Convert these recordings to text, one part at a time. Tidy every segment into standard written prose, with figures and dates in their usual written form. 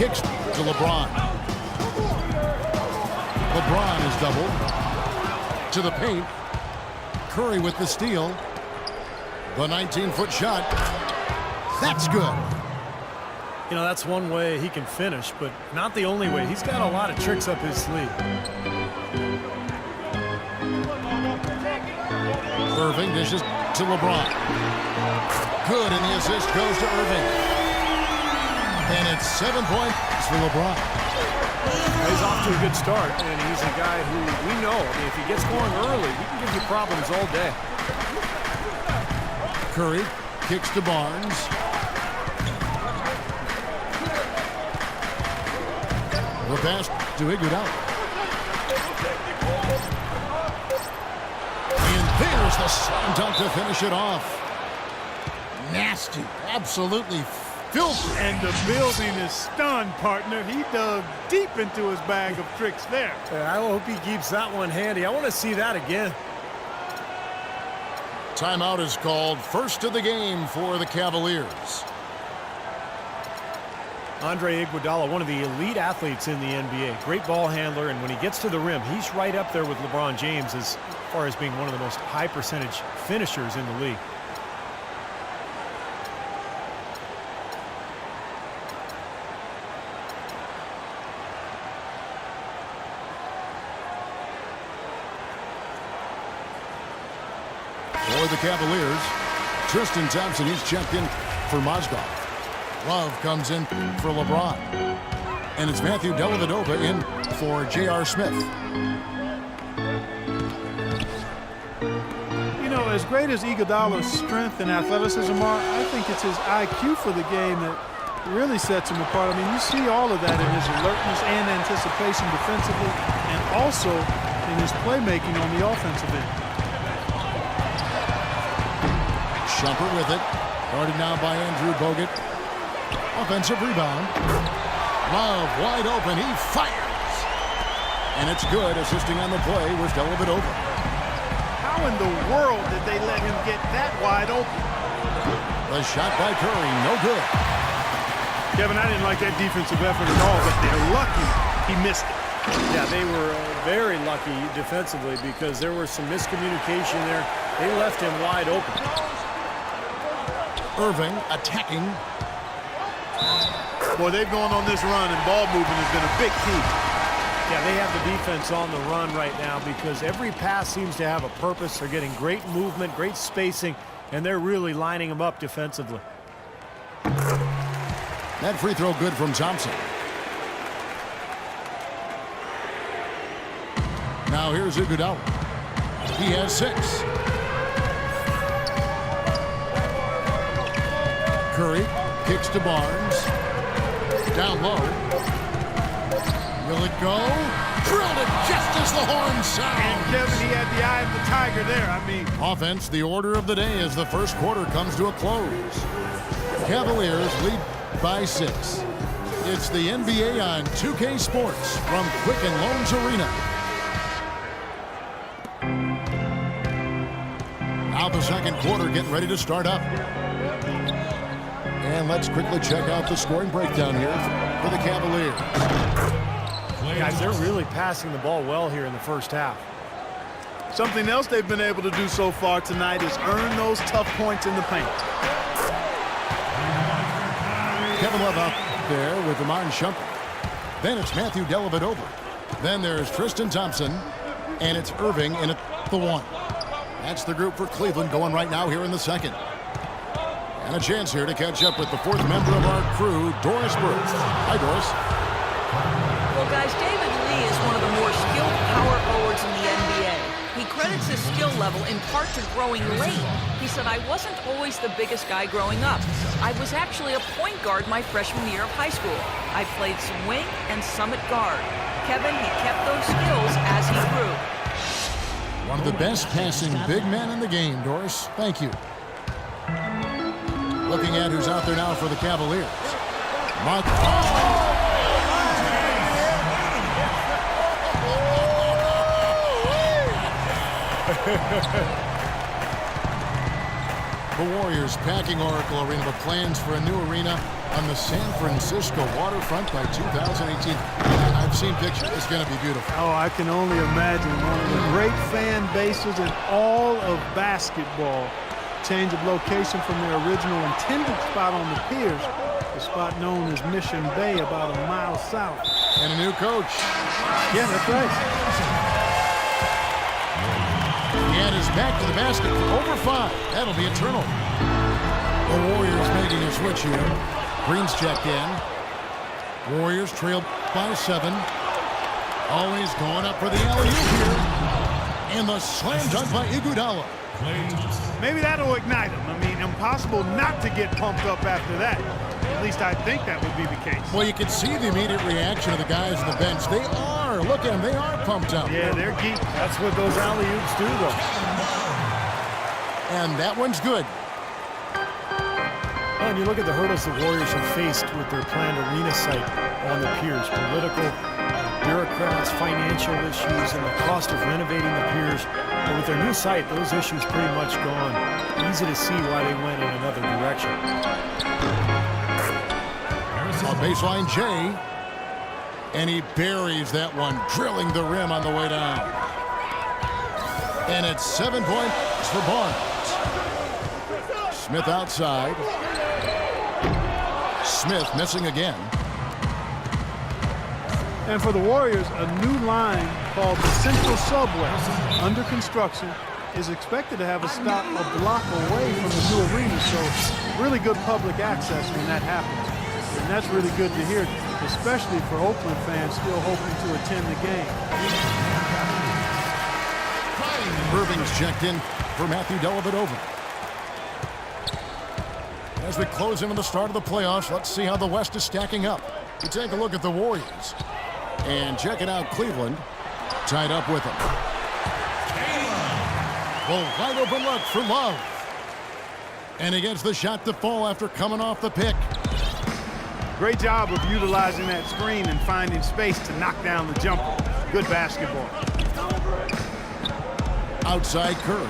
Kicks to LeBron. LeBron is doubled. To the paint. Curry with the steal. The 19-foot shot. That's good. You know, that's one way he can finish, but not the only way. He's got a lot of tricks up his sleeve. Irving dishes to LeBron. Good, and the assist goes to Irving. And it's 7 points for LeBron. He's off to a good start, and he's a guy who we know, I mean, if he gets going early, he can give you problems all day. Curry kicks to Barnes. The pass to Iguodala. And there's the slam dunk to finish it off. Nasty, absolutely filthy. And the building is stunned, partner. He dug deep into his bag of tricks there. I hope he keeps that one handy. I want to see that again. Timeout is called. First of the game for the Cavaliers. Andre Iguodala, one of the elite athletes in the NBA. Great ball handler, and when he gets to the rim, he's right up there with LeBron James as far as being one of the most high-percentage finishers in the league. For the Cavaliers, Tristan Thompson, he's checked in for Mozgov. Love comes in for LeBron. And it's Matthew Dellavedova in for J.R. Smith. You know, as great as Iguodala's strength and athleticism are, I think it's his IQ for the game that really sets him apart. I mean, you see all of that in his alertness and anticipation defensively, and also in his playmaking on the offensive end. Shumpert with it. Guarded now by Andrew Bogut. Offensive rebound. Love wide open. He fires. And it's good. Assisting on the play was Dellavedova. How in the world did they let him get that wide open? The shot by Curry. No good. Kevin, I didn't like that defensive effort at all, but they're lucky he missed it. Yeah, they were very lucky defensively because there was some miscommunication there. They left him wide open. Irving attacking. Boy, they've gone on this run, and ball movement has been a big key. Yeah, they have the defense on the run right now because every pass seems to have a purpose. They're getting great movement, great spacing, and they're really lining them up defensively. That free throw good from Thompson. Now here's Iguodala. He has 6. Curry kicks to Barnes. Down low. Will it go? Drilled it just as the horn sounds. And Kevin, he had the eye of the tiger there. I mean, Offense, the order of the day as the first quarter comes to a close. Cavaliers lead by 6. It's the NBA on 2K Sports from Quicken Loans Arena. Now the second quarter getting ready to start up. And let's quickly check out the scoring breakdown here for the Cavaliers. Guys, they're really passing the ball well here in the first half. something else they've been able to do so far tonight is earn those tough points in the paint. Kevin Love out there with Iman Shumpert. Then it's Matthew Dellavedova. Then there's Tristan Thompson. And it's Irving in at the 1. That's the group for Cleveland going right now here in the second. And a chance here to catch up with the fourth member of our crew, Doris Burks. Hi, Doris. Well, guys, David Lee is one of the more skilled power forwards in the NBA. He credits his skill level in part to growing late. He said, I wasn't always the biggest guy growing up. I was actually a point guard my freshman year of high school. I played some wing and some at guard. Kevin, he kept those skills as he grew. One of the best passing big men in the game, Doris. Thank you. Looking at who's out there now for the Cavaliers. Mark. The Warriors packing Oracle Arena, but plans for a new arena on the San Francisco waterfront by 2018. I've seen pictures. It's going to be beautiful. Oh, I can only imagine. One of the great fan bases in all of basketball. Change of location from their original intended spot on the piers, the spot known as Mission Bay, about a mile south. And a new coach. Yeah, that's right. And is back to the basket for over 5. That'll be a turnover. The Warriors making a switch here. Green's checked in. Warriors trailed by 7. Always going up for the alley-oop here. And the slam dunk by Iguodala. Maybe that'll ignite him. I mean, impossible not to get pumped up after that. At least I think that would be the case. Well, you can see the immediate reaction of the guys on the bench. They are. Look at them. They are pumped up. Yeah, they're geeked. That's what those alley-oops do, though. And that one's good. Well, and you look at the hurdles the Warriors have faced with their planned arena site on the piers. Political, bureaucrats, financial issues, and the cost of renovating the piers. But with their new site, those issues pretty much gone. Easy to see why they went in another direction. On baseline, Jay. And he buries that one, drilling the rim on the way down. And it's 7 points for Barnes. Smith outside. Smith missing again. And for the Warriors, a new line called the Central Subway, under construction, is expected to have a stop a block away from the new arena. So really good public access when that happens. And that's really good to hear, especially for Oakland fans still hoping to attend the game. Irving's checked in for Matthew Dellavedova. As we close in on the start of the playoffs, let's see how the West is stacking up. We take a look at the Warriors. And checking out Cleveland, tied up with them. Well, wide open look for Love. And he gets the shot to fall after coming off the pick. Great job of utilizing that screen and finding space to knock down the jumper. Good basketball. Outside Curry.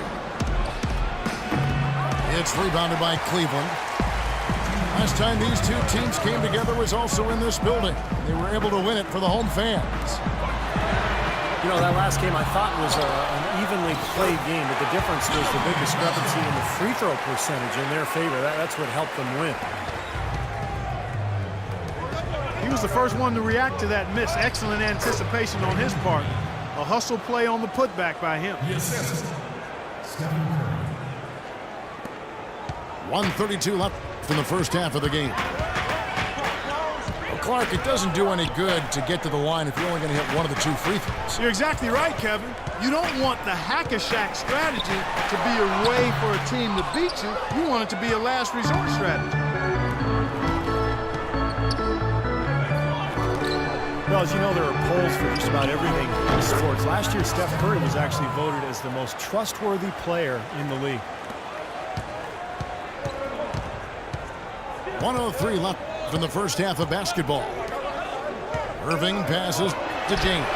It's rebounded by Cleveland. Last time these two teams came together was also in this building. They were able to win it for the home fans. You know, that last game I thought was an evenly played game, but the difference was the big discrepancy in the free throw percentage in their favor. That's what helped them win. He was the first one to react to that miss. Excellent anticipation on his part. A hustle play on the putback by him. 1:32 left in the first half of the game. Well, Clark, it doesn't do any good to get to the line if you're only going to hit one of the 2 free throws. You're exactly right, Kevin. You don't want the hack-a-shack strategy to be a way for a team to beat you. You want it to be a last resort strategy. Well, as you know, there are polls for just about everything in sports. Last year, Steph Curry was actually voted as the most trustworthy player in the league. 1:03 left in the first half of basketball. Irving passes to James.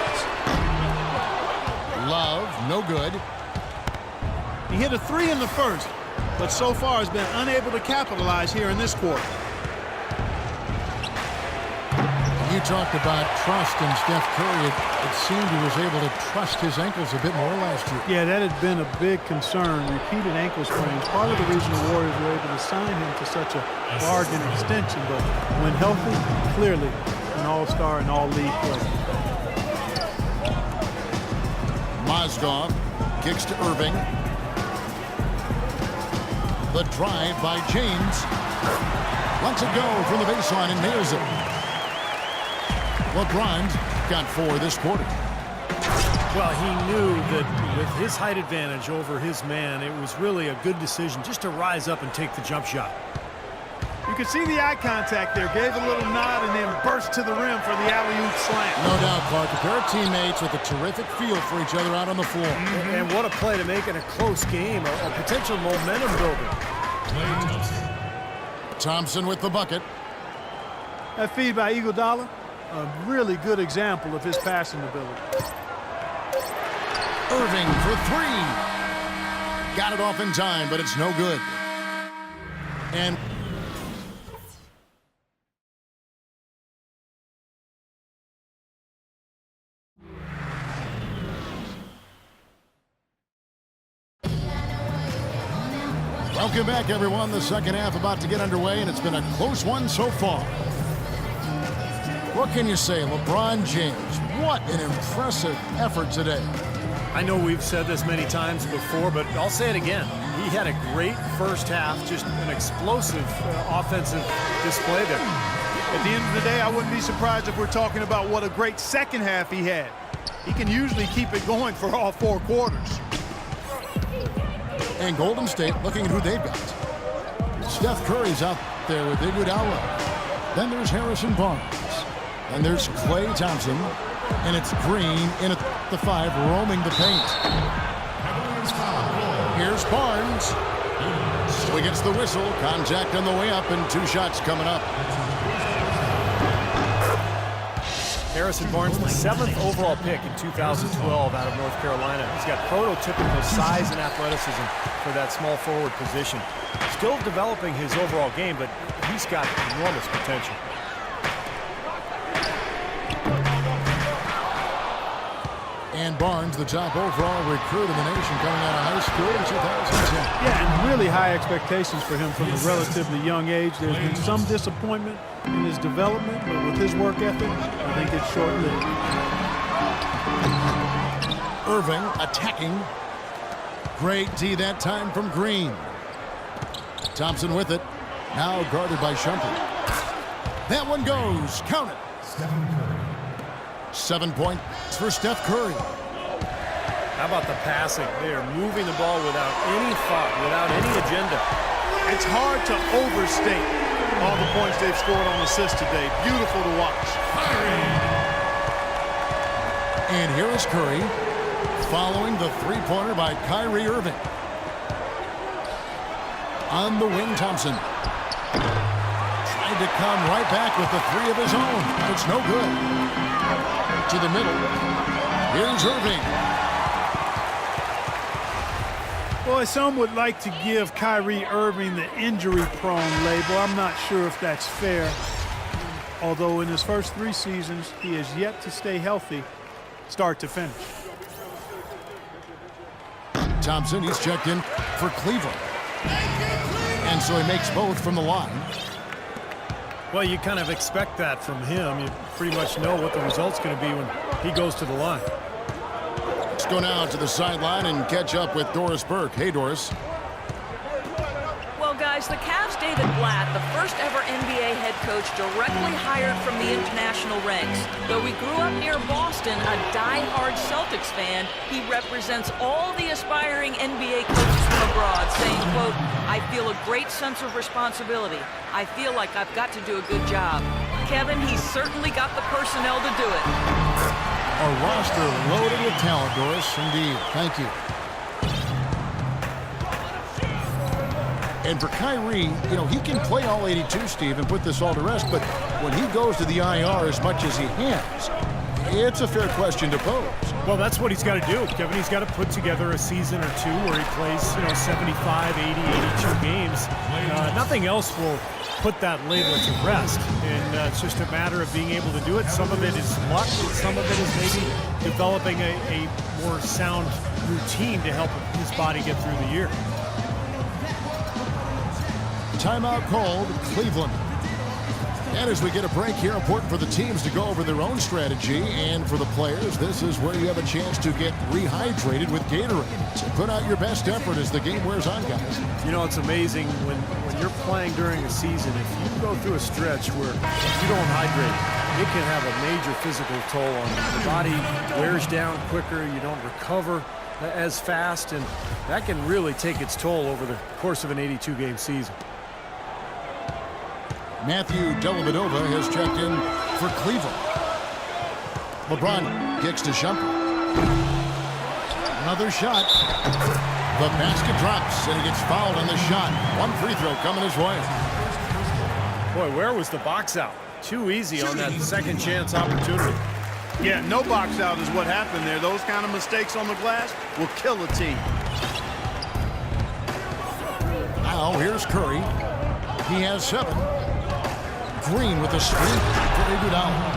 Love, no good. He hit a 3 in the first, but so far has been unable to capitalize here in this quarter. You talked about trust in Steph Curry. It seemed he was able to trust his ankles a bit more last year. Yeah, that had been a big concern. Repeated ankle sprains. Part of the reason the Warriors were able to sign him to such a bargain extension. But when healthy, clearly an all-star and all-league player. Mozgov kicks to Irving. The drive by James. Lets it go from the baseline and nails it. LeBron's got 4 this quarter. Well, he knew that with his height advantage over his man, it was really a good decision just to rise up and take the jump shot. You could see the eye contact there. Gave a little nod and then burst to the rim for the alley-oop slam. No doubt, Clark. A pair of teammates with a terrific feel for each other out on the floor. And what a play to make in a close game, a potential momentum builder. Thompson with the bucket. That feed by Iguodala, a really good example of his passing ability. Irving for 3. Got it off in time, but it's no good. And Welcome back, everyone. The second half about to get underway, and it's been a close one so far. What can you say, LeBron James? What an impressive effort today. I know we've said this many times before, but I'll say it again. He had a great first half, just an explosive offensive display there. At the end of the day, I wouldn't be surprised if we're talking about what a great second half he had. He can usually keep it going for all 4 quarters. And Golden State looking at who they've got. Steph Curry's out there with Iguodala. Then there's Harrison Barnes. And there's Klay Thompson. And it's Green in at the 5, roaming the paint. Here's Barnes. So he gets the whistle. Contact on the way up, and 2 shots coming up. Harrison Barnes, the 7th overall pick in 2012 out of North Carolina. He's got prototypical size and athleticism for that small forward position. Still developing his overall game, but he's got enormous potential. And Barnes, the top overall recruit in the nation, coming out of high school in 2010. Yeah, and really high expectations for him from a relatively young age. There's been some disappointment in his development, but with his work ethic, I think it's short-lived. Irving attacking. Great D that time from Green. Thompson with it. Now guarded by Shumpert. That one goes. Count it. 7 points for Steph Curry. How about the passing? They are moving the ball without any thought, without any agenda. It's hard to overstate all the points they've scored on assists today. Beautiful to watch. And here is Curry following the three-pointer by Kyrie Irving. On the wing, Thompson tried to come right back with the 3 of his own. It's no good. To the middle. Here's Irving. Boy, some would like to give Kyrie Irving the injury-prone label. I'm not sure if that's fair. Although in his first 3 seasons, he has yet to stay healthy start to finish. Thompson, he's checked in for Cleveland. And so he makes both from the line. Well, you kind of expect that from him. You pretty much know what the result's going to be when he goes to the line. Let's go now to the sideline and catch up with Doris Burke. Hey, Doris. Well, guys, the Cavs' David Blatt, the first ever NBA head coach directly hired from the international ranks. Though he grew up near Boston, a die-hard Celtics fan, he represents all the aspiring NBA coaches from abroad, saying, quote, "I feel a great sense of responsibility. I feel like I've got to do a good job." Kevin, he's certainly got the personnel to do it. A roster loaded with talent, Doris. Indeed. Thank you. And for Kyrie, you know, he can play all 82, Steve, and put this all to rest, but when he goes to the IR as much as he has, it's a fair question to pose. Well, that's what he's got to do, Kevin. He's got to put together a season or 2 where he plays, 75, 80, 82 games. Nothing else will put that label to rest, and it's just a matter of being able to do it. Some of it is luck, and some of it is maybe developing a more sound routine to help his body get through the year. Timeout called, Cleveland. And as we get a break here, important for the teams to go over their own strategy, and for the players, this is where you have a chance to get rehydrated with Gatorade. So put out your best effort as the game wears on, guys. You know, it's amazing when you're playing during a season, if you go through a stretch where you don't hydrate, it can have a major physical toll on you. The body wears down quicker, you don't recover as fast, and that can really take its toll over the course of an 82-game season. Matthew Dellavedova has checked in for Cleveland. LeBron kicks to Shumpert. Another shot. The basket drops, and he gets fouled on the shot. 1 free throw coming his way. Boy, where was the box out? Too easy on that second chance opportunity. Yeah, no box out is what happened there. Those kind of mistakes on the glass will kill a team. Now here's Curry. He has 7. Green with a screen for Iguodala.